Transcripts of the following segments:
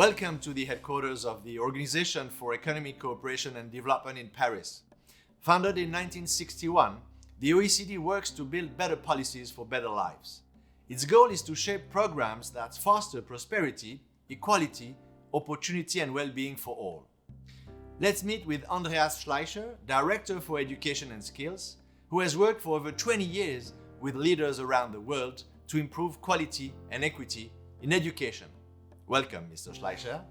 Welcome to the headquarters of the Organization for Economic Cooperation and Development in Paris. Founded in 1961, the OECD works to build better policies for better lives. Its goal is to shape programs that foster prosperity, equality, opportunity and well-being for all. Let's meet with Andreas Schleicher, Director for Education and Skills, who has worked for over 20 years with leaders around the world to improve quality and equity in education. Welcome, Mr. Schleicher.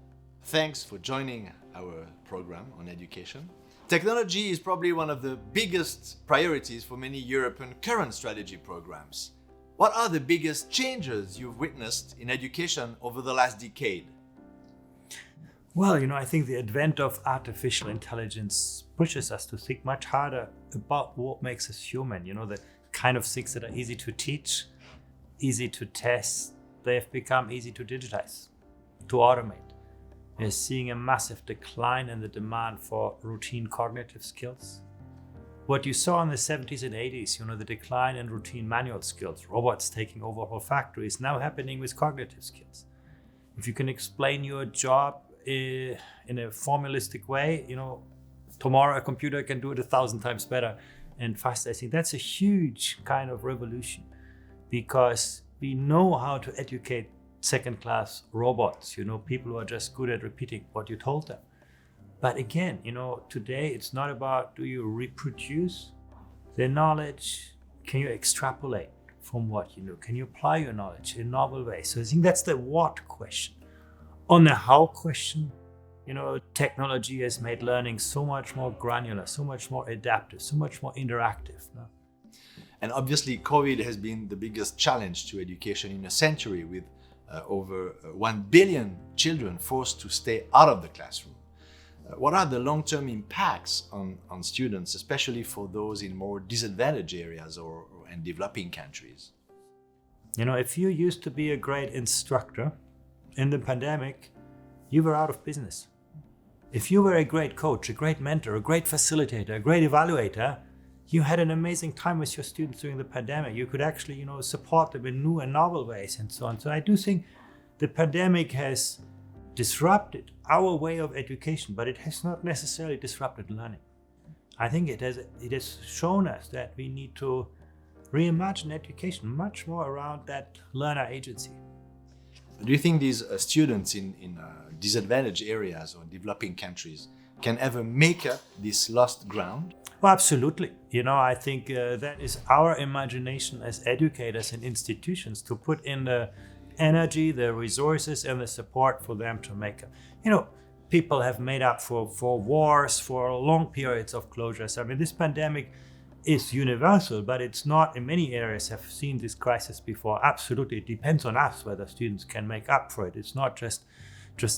Thanks for joining our program on education. Technology is probably one of the biggest priorities for many European current strategy programs. What are the biggest changes you've witnessed in education over the last decade? Well, I think the advent of artificial intelligence pushes us to think much harder about what makes us human. The kind of things that are easy to teach, easy to test, they have become easy to digitize, to automate. We're seeing a massive decline in the demand for routine cognitive skills. What you saw in the 70s and 80s, the decline in routine manual skills, robots taking over whole factories, now happening with cognitive skills. If you can explain your job in a formalistic way, tomorrow a computer can do it 1,000 times better and faster. I think that's a huge kind of revolution, because we know how to educate second-class robots, people who are just good at repeating what you told them. But again, today it's not about do you reproduce the knowledge, can you extrapolate from what you know, can you apply your knowledge in novel ways? So I think that's the what question. On the how question, technology has made learning so much more granular, so much more adaptive, so much more interactive. No? And obviously COVID has been the biggest challenge to education in a century, with over 1 billion children forced to stay out of the classroom. What are the long-term impacts on students, especially for those in more disadvantaged areas and developing countries? If you used to be a great instructor, in the pandemic, you were out of business. If you were a great coach, a great mentor, a great facilitator, a great evaluator, you had an amazing time with your students during the pandemic. You could actually, support them in new and novel ways and so on. So I do think the pandemic has disrupted our way of education, but it has not necessarily disrupted learning. I think it has shown us that we need to reimagine education much more around that learner agency. Do you think these students in disadvantaged areas or developing countries can ever make up this lost ground? Well, absolutely. I think that is our imagination as educators and institutions, to put in the energy, the resources and the support for them to make up. People have made up for wars, for long periods of closures. I mean, this pandemic is universal, but it's not, in many areas have seen this crisis before. Absolutely, it depends on us whether students can make up for it. It's not just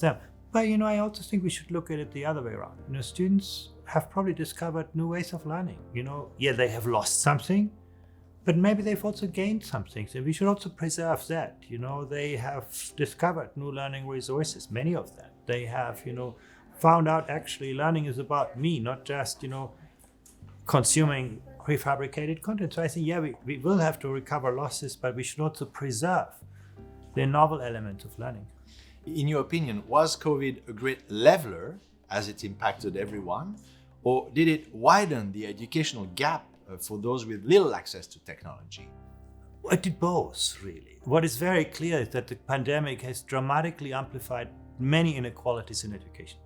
them. But I also think we should look at it the other way around. Students have probably discovered new ways of learning. They have lost something, but maybe they've also gained something. So we should also preserve that. They have discovered new learning resources, many of them. They have, found out actually learning is about me, not just, consuming prefabricated content. So I think, we will have to recover losses, but we should also preserve the novel elements of learning. In your opinion, was COVID a great leveler as it impacted everyone, or did it widen the educational gap for those with little access to technology? It did both, really. What is very clear is that the pandemic has dramatically amplified many inequalities in education.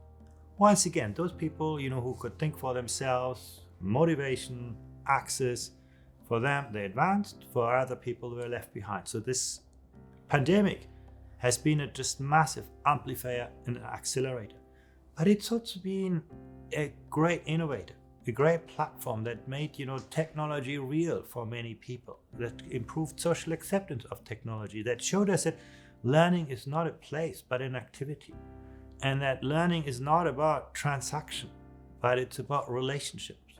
Once again, those people, who could think for themselves, motivation, access, for them, they advanced. For other people, they were left behind. So this pandemic has been a just massive amplifier and accelerator. But it's also been a great innovator, a great platform that made, technology real for many people, that improved social acceptance of technology, that showed us that learning is not a place, but an activity. And that learning is not about transaction, but it's about relationships.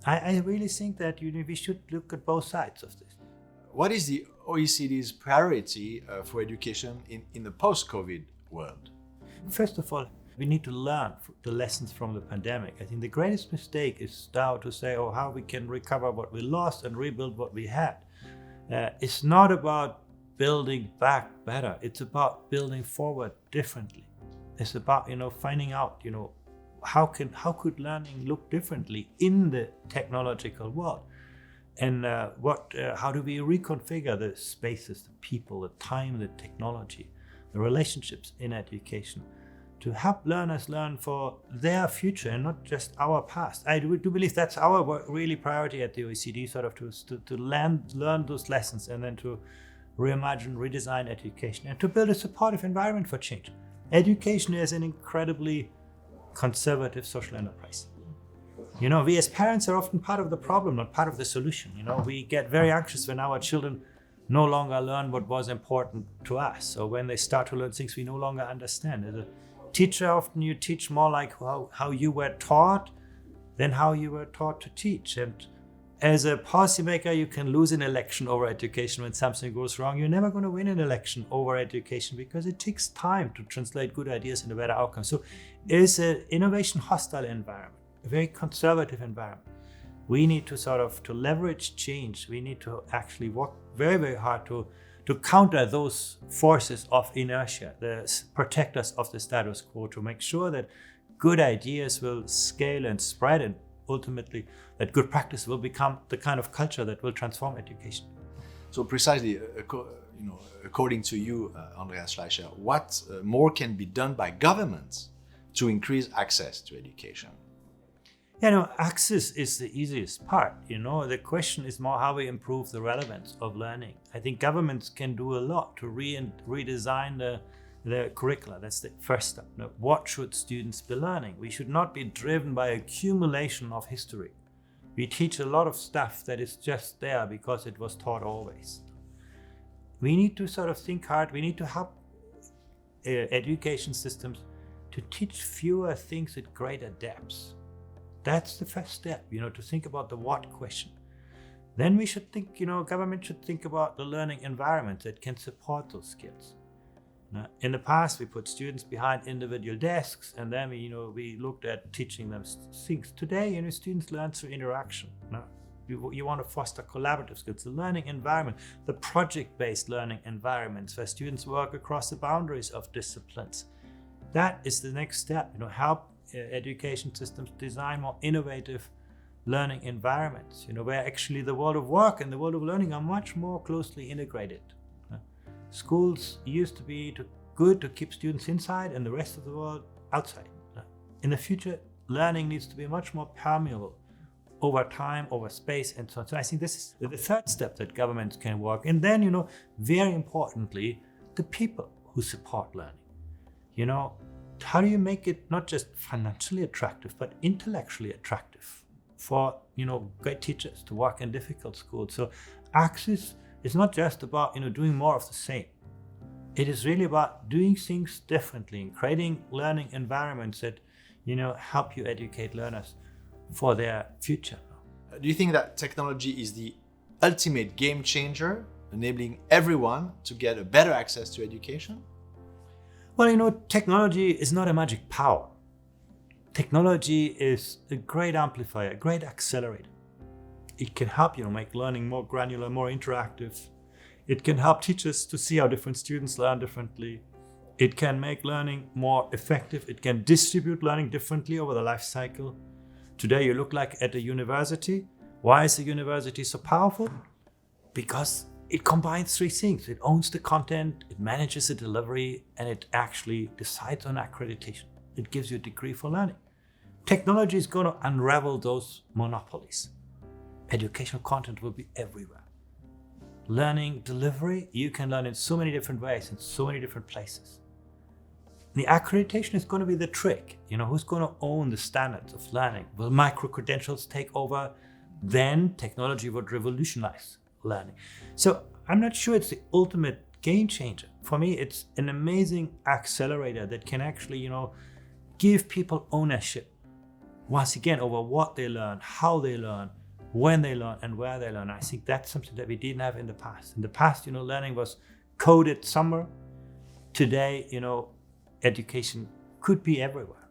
I really think that we should look at both sides of this. What is the OECD's priority for education in the post-COVID world? First of all, we need to learn the lessons from the pandemic. I think the greatest mistake is now to say, how we can recover what we lost and rebuild what we had. It's not about building back better. It's about building forward differently. It's about, finding out, how could learning look differently in the technological world? And how do we reconfigure the spaces, the people, the time, the technology, the relationships in education to help learners learn for their future and not just our past? I do believe that's our really priority at the OECD, sort of to learn those lessons and then to reimagine, redesign education and to build a supportive environment for change. Education is an incredibly conservative social enterprise. We as parents are often part of the problem, not part of the solution. We get very anxious when our children no longer learn what was important to us, or when they start to learn things we no longer understand. As a teacher, often you teach more like how you were taught than how you were taught to teach. And as a policymaker, you can lose an election over education when something goes wrong. You're never going to win an election over education because it takes time to translate good ideas into better outcomes. So it's an innovation hostile environment, a very conservative environment. We need to leverage change. We need to actually work very, very hard to counter those forces of inertia, the protectors of the status quo, to make sure that good ideas will scale and spread, and ultimately that good practice will become the kind of culture that will transform education. So precisely, according to you, Andreas Schleicher, what more can be done by governments to increase access to education? Access is the easiest part. The question is more how we improve the relevance of learning. I think governments can do a lot to redesign the curricula. That's the first step. What should students be learning? We should not be driven by accumulation of history. We teach a lot of stuff that is just there because it was taught always. We need to think hard. We need to help education systems to teach fewer things at greater depths. That's the first step, to think about the what question. Then we should think, government should think about the learning environment that can support those skills. In the past, we put students behind individual desks, and then we looked at teaching them things. Today, students learn through interaction. You want to foster collaborative skills, the learning environment, the project-based learning environments where students work across the boundaries of disciplines. That is the next step. Help education systems design more innovative learning environments. Where actually the world of work and the world of learning are much more closely integrated. Schools used to be good to keep students inside and the rest of the world outside. In the future, learning needs to be much more permeable over time, over space, and so on. So I think this is the third step that governments can work. And then, very importantly, the people who support learning. How do you make it not just financially attractive, but intellectually attractive for, great teachers to work in difficult schools? So access is not just about, doing more of the same. It is really about doing things differently and creating learning environments that, help you educate learners for their future. Do you think that technology is the ultimate game changer, enabling everyone to get a better access to education? Well, technology is not a magic power. Technology is a great amplifier, a great accelerator. It can help, make learning more granular, more interactive. It can help teachers to see how different students learn differently. It can make learning more effective. It can distribute learning differently over the life cycle. Today, you look like at a university. Why is a university so powerful? Because it combines three things. It owns the content, it manages the delivery, and it actually decides on accreditation. It gives you a degree for learning. Technology is going to unravel those monopolies. Educational content will be everywhere. Learning delivery, you can learn in so many different ways, in so many different places. The accreditation is going to be the trick. Who's going to own the standards of learning? Will micro-credentials take over? Then technology would revolutionize learning. So I'm not sure it's the ultimate game changer. For me, it's an amazing accelerator that can actually, give people ownership, once again, over what they learn, how they learn, when they learn, and where they learn. I think that's something that we didn't have in the past. In the past, learning was coded somewhere. Today, education could be everywhere.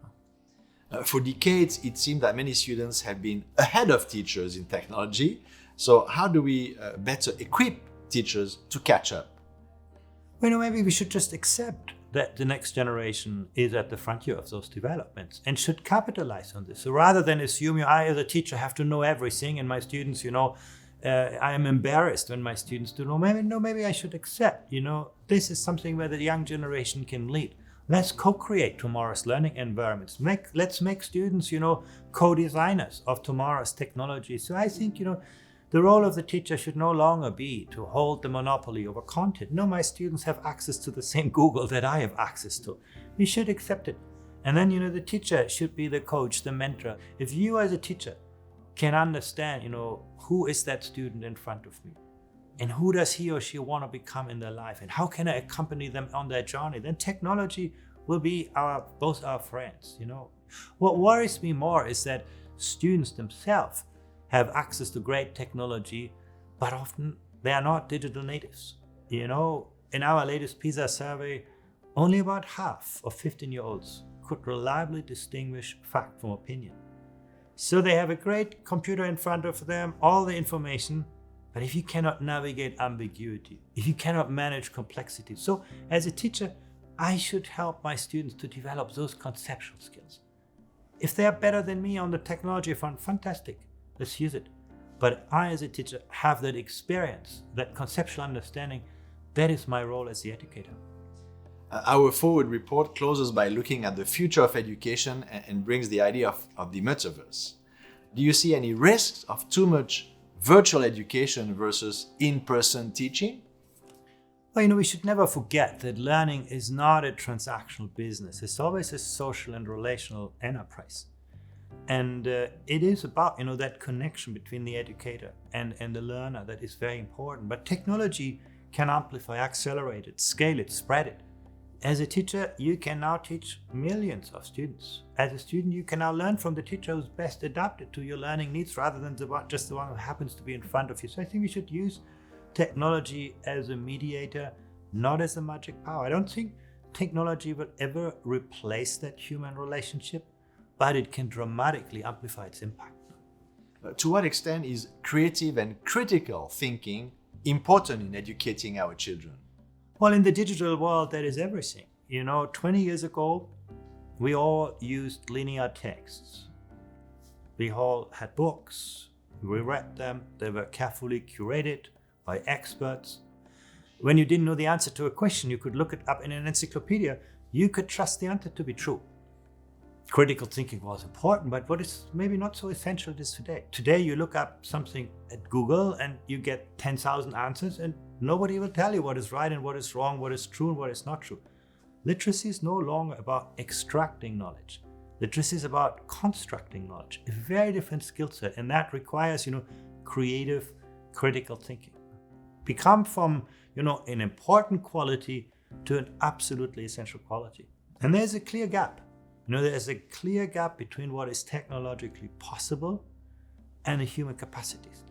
For decades, it seemed that many students have been ahead of teachers in technology. So how do we better equip teachers to catch up? Maybe we should just accept that the next generation is at the frontier of those developments and should capitalize on this. So rather than assume I as a teacher have to know everything and my students, I am embarrassed when my students do know. Maybe I should accept, this is something where the young generation can lead. Let's co-create tomorrow's learning environments. Let's make students, co-designers of tomorrow's technology. So I think, the role of the teacher should no longer be to hold the monopoly over content. No, my students have access to the same Google that I have access to. We should accept it. And then, the teacher should be the coach, the mentor. If you as a teacher can understand, who is that student in front of me? And who does he or she want to become in their life? And how can I accompany them on their journey? Then technology will be both our friends, What worries me more is that students themselves have access to great technology, but often they are not digital natives. In our latest PISA survey, only about half of 15-year-olds could reliably distinguish fact from opinion. So they have a great computer in front of them, all the information, but if you cannot navigate ambiguity, if you cannot manage complexity. So as a teacher, I should help my students to develop those conceptual skills. If they are better than me on the technology front, fantastic. Let's use it. But I, as a teacher, have that experience, that conceptual understanding. That is my role as the educator. Our forward report closes by looking at the future of education and brings the idea of the metaverse. Do you see any risks of too much virtual education versus in-person teaching? Well, we should never forget that learning is not a transactional business. It's always a social and relational enterprise. And it is about, that connection between the educator and the learner that is very important. But technology can amplify, accelerate it, scale it, spread it. As a teacher, you can now teach millions of students. As a student, you can now learn from the teacher who's best adapted to your learning needs rather than just the one who happens to be in front of you. So I think we should use technology as a mediator, not as a magic power. I don't think technology will ever replace that human relationship, but it can dramatically amplify its impact. To what extent is creative and critical thinking important in educating our children? Well, in the digital world, that is everything. 20 years ago, we all used linear texts. We all had books. We read them. They were carefully curated by experts. When you didn't know the answer to a question, you could look it up in an encyclopedia. You could trust the answer to be true. Critical thinking was important, but what is maybe not so essential it is today. Today, you look up something at Google and you get 10,000 answers and nobody will tell you what is right and what is wrong, what is true and what is not true. Literacy is no longer about extracting knowledge. Literacy is about constructing knowledge, a very different skill set, and that requires, creative, critical thinking. Become from, an important quality to an absolutely essential quality. And there's a clear gap. There's a clear gap between what is technologically possible and the human capacities.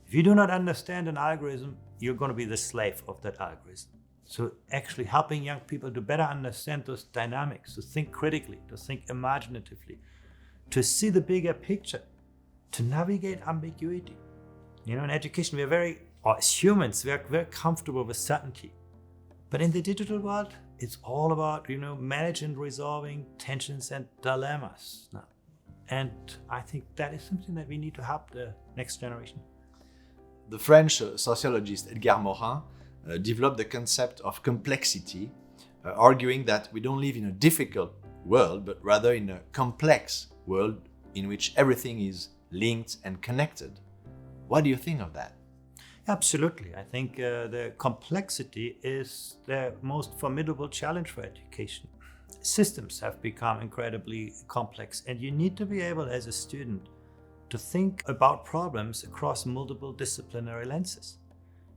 If you do not understand an algorithm, you're going to be the slave of that algorithm. So actually helping young people to better understand those dynamics, to think critically, to think imaginatively, to see the bigger picture, to navigate ambiguity. In education, as humans, we're very comfortable with certainty. But in the digital world, it's all about, managing and resolving tensions and dilemmas now. And I think that is something that we need to help the next generation. The French sociologist Edgar Morin developed the concept of complexity, arguing that we don't live in a difficult world, but rather in a complex world in which everything is linked and connected. What do you think of that? Absolutely. I think the complexity is the most formidable challenge for education. Systems have become incredibly complex, and you need to be able as a student to think about problems across multiple disciplinary lenses.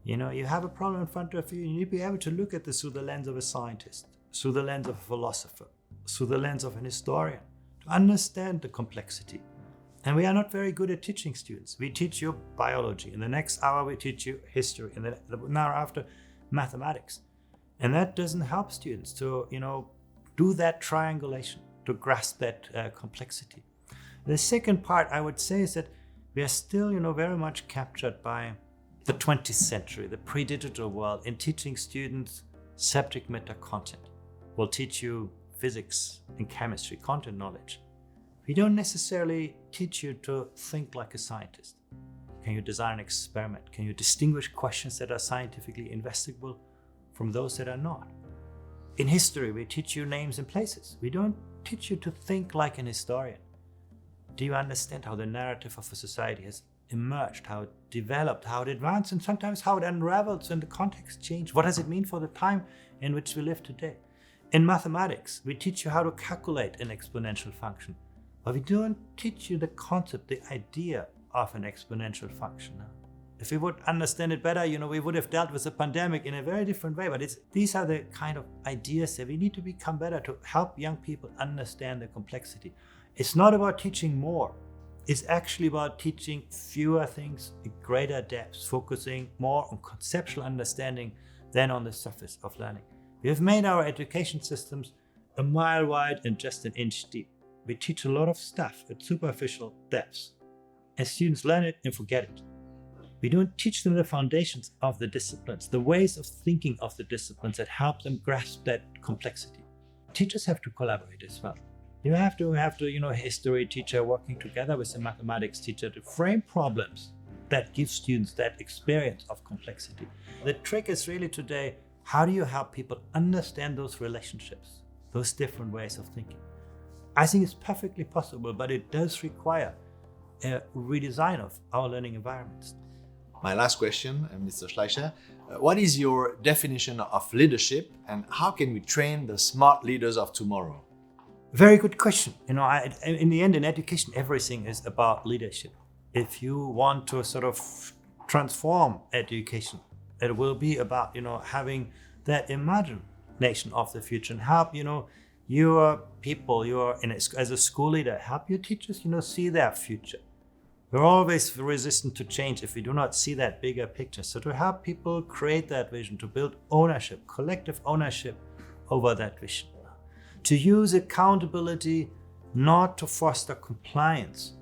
You have a problem in front of you, you need to be able to look at this through the lens of a scientist, through the lens of a philosopher, through the lens of an historian, to understand the complexity. And we are not very good at teaching students. We teach you biology. In the next hour, we teach you history. And then an hour after, mathematics. And that doesn't help students to, do that triangulation, to grasp that complexity. The second part, I would say, is that we are still, very much captured by the 20th century, the pre-digital world, in teaching students subject matter content. will teach you physics and chemistry, content knowledge. We don't necessarily teach you to think like a scientist. Can you design an experiment? Can you distinguish questions that are scientifically investigable from those that are not? In history, we teach you names and places. We don't teach you to think like an historian. Do you understand how the narrative of a society has emerged, how it developed, how it advanced, and sometimes how it unravels when the context changes? What does it mean for the time in which we live today? In mathematics, we teach you how to calculate an exponential function, but we don't teach you the concept, the idea of an exponential function. If we would understand it better, we would have dealt with the pandemic in a very different way. But these are the kind of ideas that we need to become better to help young people understand the complexity. It's not about teaching more. It's actually about teaching fewer things in greater depth, focusing more on conceptual understanding than on the surface of learning. We have made our education systems a mile wide and just an inch deep. We teach a lot of stuff at superficial depths, and students learn it and forget it. We don't teach them the foundations of the disciplines, the ways of thinking of the disciplines that help them grasp that complexity. Teachers have to collaborate as well. You have to, a history teacher working together with a mathematics teacher to frame problems that give students that experience of complexity. The trick is really today, how do you help people understand those relationships, those different ways of thinking? I think it's perfectly possible, but it does require a redesign of our learning environments. My last question, Mr. Schleicher, what is your definition of leadership and how can we train the smart leaders of tomorrow? Very good question. In the end, in education, everything is about leadership. If you want to sort of transform education, it will be about, having that imagination of the future and help, your people, as a school leader, help your teachers, see their future. We're always resistant to change if we do not see that bigger picture. So to help people create that vision, to build ownership, collective ownership over that vision. To use accountability not to foster compliance,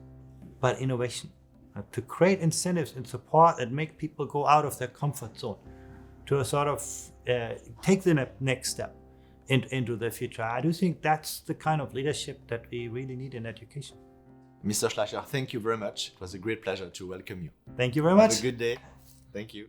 but innovation. To create incentives and support that make people go out of their comfort zone. To sort of take the next step into the future. I do think that's the kind of leadership that we really need in education. Mr. Schleicher, thank you very much. It was a great pleasure to welcome you. Thank you very much. Have a good day. Thank you.